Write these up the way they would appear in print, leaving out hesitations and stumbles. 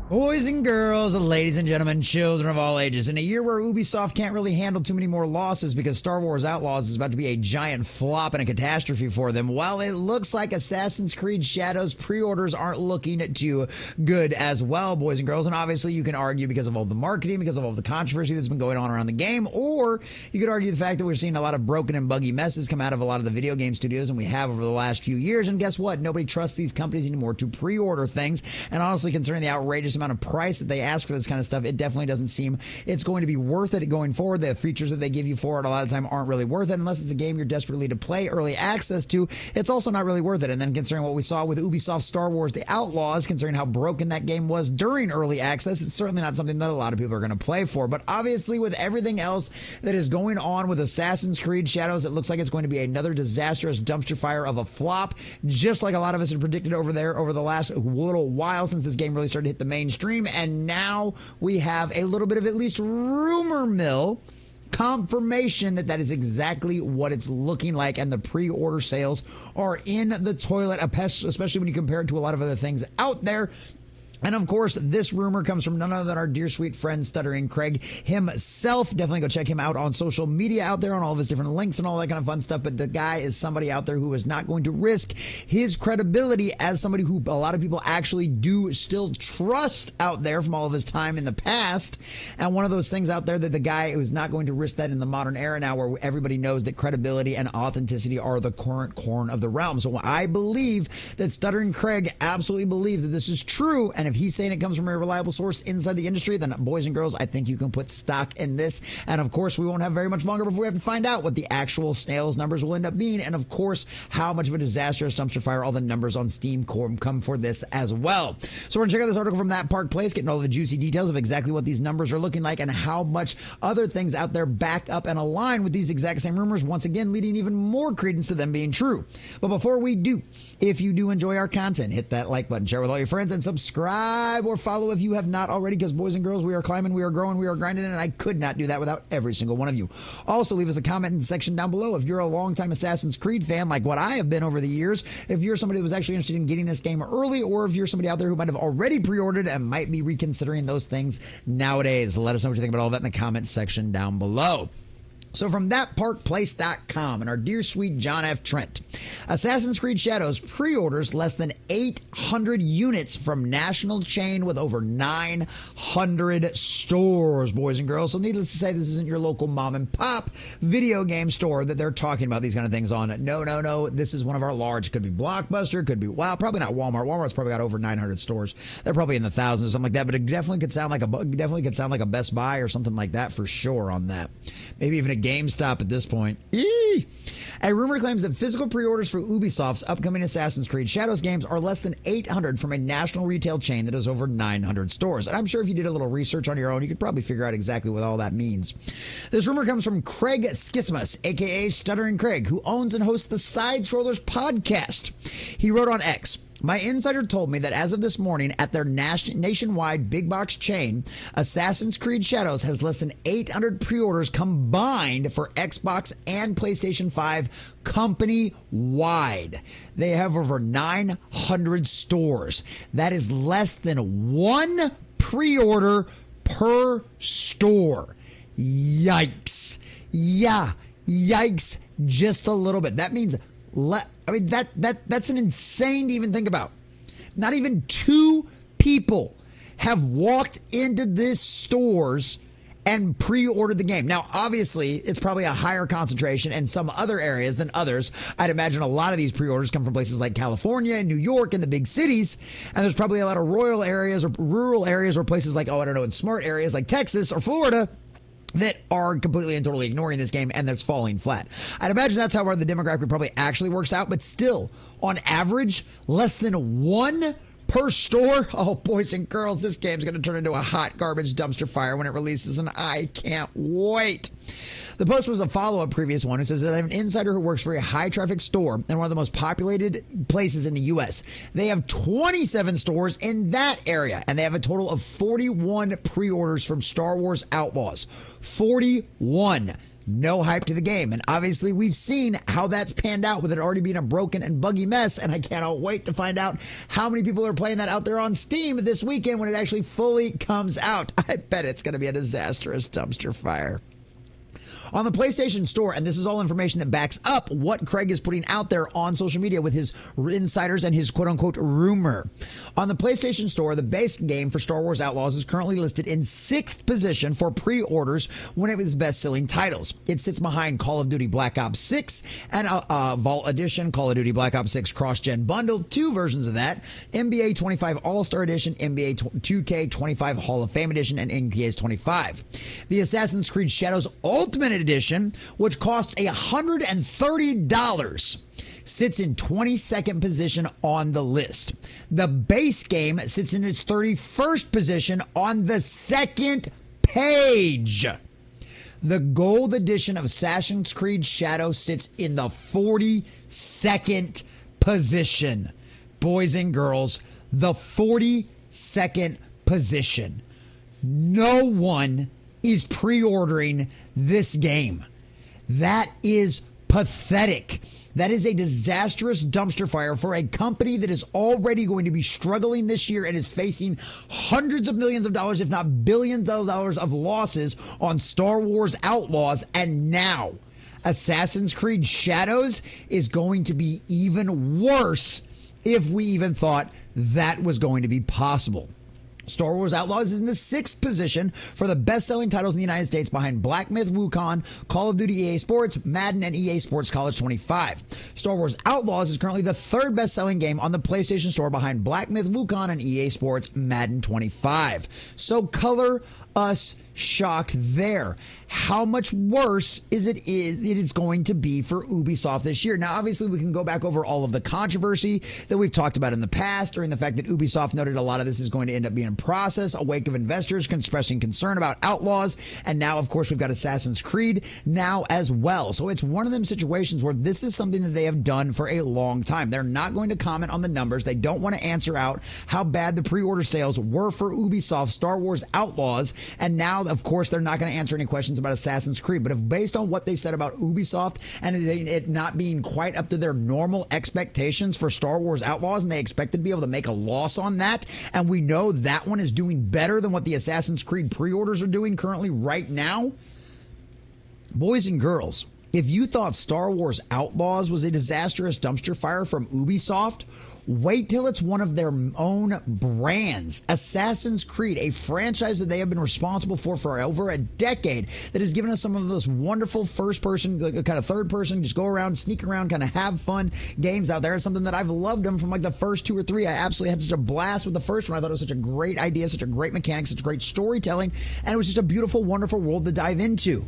Boys and girls, ladies and gentlemen, children of all ages, in a year where Ubisoft can't really handle too many more losses because Star Wars Outlaws is about to be a giant flop and a catastrophe for them, while it looks like Assassin's Creed Shadows pre-orders aren't looking too good as well, boys and girls. And obviously you can argue because of all the marketing, because of all the controversy that's been going on around the game, or you could argue the fact that we're seeing a lot of broken and buggy messes come out of a lot of the video game studios, and we have over the last few years. And guess what? Nobody trusts these companies anymore to pre-order things. And honestly, considering the outrageous amount of price that they ask for this kind of stuff, it definitely doesn't seem it's going to be worth it going forward. The features that they give you for it a lot of time aren't really worth it unless it's a game you're desperately to play early access to. It's also not really worth it. And then considering what we saw with Ubisoft Star Wars The Outlaws, considering how broken that game was during early access, it's certainly not something that a lot of people are going to play for. But obviously with everything else that is going on with Assassin's Creed Shadows, it looks like it's going to be another disastrous dumpster fire of a flop, just like a lot of us had predicted over there over the last little while since this game really started to hit the mainstream. And now we have a little bit of at least rumor mill confirmation that that is exactly what it's looking like, and the pre-order sales are in the toilet, especially when you compare it to a lot of other things out there. And of course, this rumor comes from none other than our dear sweet friend Stuttering Craig himself. Definitely go check him out on social media out there on all of his different links and all that kind of fun stuff. But the guy is somebody out there who is not going to risk his credibility as somebody who a lot of people actually do still trust out there from all of his time in the past. And one of those things out there that the guy is not going to risk that in the modern era now, where everybody knows that credibility and authenticity are the current corn of the realm. So I believe that Stuttering Craig absolutely believes that this is true. And if he's saying it comes from a reliable source inside the industry, then boys and girls, I think you can put stock in this. And of course, we won't have very much longer before we have to find out what the actual sales numbers will end up being. And of course, how much of a disastrous dumpster fire all the numbers on Steam come for this as well. So we're going to check out this article from That Park Place, getting all the juicy details of exactly what these numbers are looking like and how much other things out there back up and align with these exact same rumors, once again leading even more credence to them being true. But before we do, if you do enjoy our content, hit that like button, share with all your friends, and subscribe or follow if you have not already, because boys and girls, we are climbing, we are growing, we are grinding, and I could not do that without every single one of you. Also, leave us a comment in the section down below if you're a longtime Assassin's Creed fan like what I have been over the years, if you're somebody that was actually interested in getting this game early, or if you're somebody out there who might have already pre-ordered and might be reconsidering those things nowadays. Let us know what you think about all that in the comment section down below. So from thatparkplace.com and our dear sweet John F. Trent, Assassin's Creed Shadows pre-orders less than 800 units from national chain with over 900 stores, boys and girls. So needless to say, this isn't your local mom and pop video game store that they're talking about these kind of things on. No. This is one of our large, could be Blockbuster, could be, well, probably not Walmart. Walmart's probably got over 900 stores. They're probably in the thousands or something like that, but it definitely could sound like a Best Buy or something like that for sure on that. Maybe even a GameStop at this point. Eee! A rumor claims that physical pre-orders for Ubisoft's upcoming Assassin's Creed Shadows games are less than 800 from a national retail chain that has over 900 stores. And I'm sure if you did a little research on your own, you could probably figure out exactly what all that means. This rumor comes from Craig Schismus, aka Stuttering Craig, who owns and hosts the Side Scrollers podcast. He wrote on X, "My insider told me that as of this morning at their nationwide big box chain, Assassin's Creed Shadows has less than 800 pre-orders combined for Xbox and PlayStation 5 company-wide. They have over 900 stores. That is less than one pre-order per store. Yikes. Yeah, yikes just a little bit. That means that's an insane to even think about. Not even two people have walked into these stores and pre-ordered the game. Now, obviously, it's probably a higher concentration in some other areas than others. I'd imagine a lot of these pre-orders come from places like California and New York and the big cities. And there's probably a lot of rural areas or places like, in smart areas like Texas or Florida that are completely and totally ignoring this game and that's falling flat. I'd imagine that's how the demographic probably actually works out, but still, on average, less than one per store. Oh, boys and girls, this game's going to turn into a hot garbage dumpster fire when it releases, and I can't wait. The post was a follow-up previous one who says that I have an insider who works for a high-traffic store in one of the most populated places in the U.S. They have 27 stores in that area, and they have a total of 41 pre-orders from Star Wars Outlaws. 41. no hype to the game. And obviously we've seen how that's panned out with it already being a broken and buggy mess. And I cannot wait to find out how many people are playing that out there on Steam this weekend when it actually fully comes out. I bet it's going to be a disastrous dumpster fire. On the PlayStation Store, and this is all information that backs up what Craig is putting out there on social media with his insiders and his quote-unquote rumor. On the PlayStation Store, the base game for Star Wars Outlaws is currently listed in 6th position for pre-orders when it was best-selling titles. It sits behind Call of Duty Black Ops 6 and Vault Edition, Call of Duty Black Ops 6 Cross-Gen Bundle, 2 versions of that, NBA 25 All-Star Edition, NBA 2K 25 Hall of Fame Edition, and NBA's 25. The Assassin's Creed Shadows Ultimate Edition, which costs $130, sits in 22nd position on the list. The base game sits in its 31st position on the second page. The Gold Edition of Assassin's Creed Shadow sits in the 42nd position. Boys and girls, the 42nd position. No one is pre-ordering this game. That is pathetic. That is a disastrous dumpster fire for a company that is already going to be struggling this year and is facing hundreds of millions of dollars, if not billions of dollars of losses on Star Wars Outlaws. And now Assassin's Creed Shadows is going to be even worse if we even thought that was going to be possible. Star Wars Outlaws is in the 6th position for the best-selling titles in the United States behind Black Myth Wukong, Call of Duty EA Sports, Madden, and EA Sports College 25. Star Wars Outlaws is currently the 3rd best-selling game on the PlayStation Store behind Black Myth Wukong and EA Sports Madden 25. So color us shocked there. How much worse it is going to be for Ubisoft this year. Now, obviously, we can go back over all of the controversy that we've talked about in the past, during the fact that Ubisoft noted a lot of this is going to end up being in process, a wake of investors expressing concern about Outlaws, and now, of course, we've got Assassin's Creed now as well. So it's one of them situations where this is something that they have done for a long time. They're not going to comment on the numbers. They don't want to answer out how bad the pre-order sales were for Ubisoft Star Wars Outlaws, and now, of course, they're not going to answer any questions about Assassin's Creed. But if based on what they said about Ubisoft and it not being quite up to their normal expectations for Star Wars Outlaws, and they expected to be able to make a loss on that, and we know that one is doing better than what the Assassin's Creed pre-orders are doing currently right now, boys and girls, if you thought Star Wars Outlaws was a disastrous dumpster fire from Ubisoft, wait till it's one of their own brands. Assassin's Creed, a franchise that they have been responsible for over a decade, that has given us some of those wonderful first-person, kind of third-person, just go around, sneak around, kind of have fun games out there. It's something that I've loved them from like the first 2 or 3. I absolutely had such a blast with the first one. I thought it was such a great idea, such a great mechanic, such great storytelling, and it was just a beautiful, wonderful world to dive into.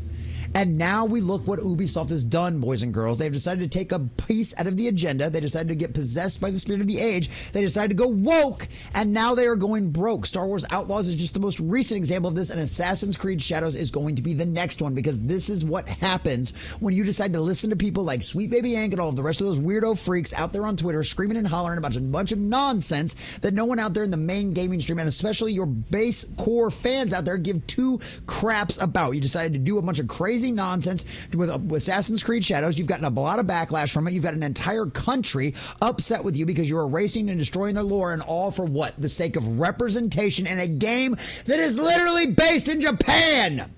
And now we look what Ubisoft has done, boys and girls. They've decided to take a piece out of the agenda. They decided to get possessed by the spirit of the age. They decided to go woke, and now they are going broke. Star Wars Outlaws is just the most recent example of this, and Assassin's Creed Shadows is going to be the next one, because this is what happens when you decide to listen to people like Sweet Baby Yank and all of the rest of those weirdo freaks out there on Twitter screaming and hollering about a bunch of nonsense that no one out there in the main gaming stream, and especially your base core fans out there, give 2 craps about. You decided to do a bunch of crazy nonsense with Assassin's Creed Shadows. You've gotten a lot of backlash from it. You've got an entire country upset with you because you're erasing and destroying their lore, and all for what? The sake of representation in a game that is literally based in Japan.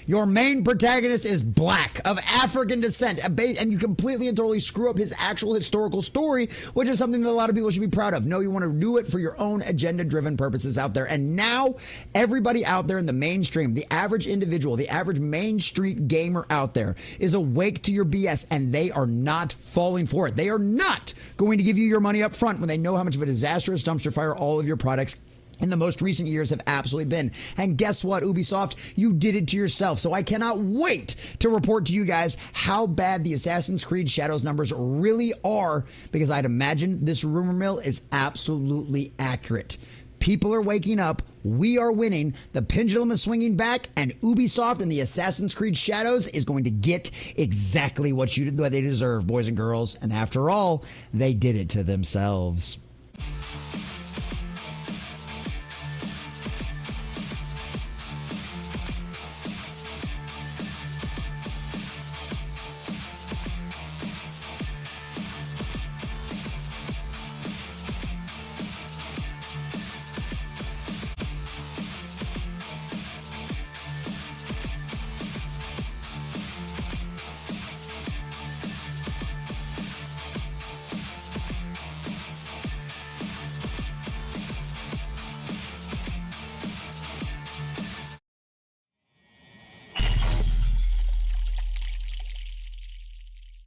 Your main protagonist is black, of African descent, and you completely and totally screw up his actual historical story, which is something that a lot of people should be proud of. No, you want to do it for your own agenda-driven purposes out there. And now, everybody out there in the mainstream, the average individual, the average Main Street gamer out there, is awake to your BS, and they are not falling for it. They are not going to give you your money up front when they know how much of a disastrous dumpster fire all of your products in the most recent years have absolutely been. And guess what, Ubisoft? You did it to yourself. So I cannot wait to report to you guys how bad the Assassin's Creed Shadows numbers really are, because I'd imagine this rumor mill is absolutely accurate. People are waking up. We are winning. The pendulum is swinging back, and Ubisoft and the Assassin's Creed Shadows is going to get exactly what they deserve, boys and girls. And after all, they did it to themselves.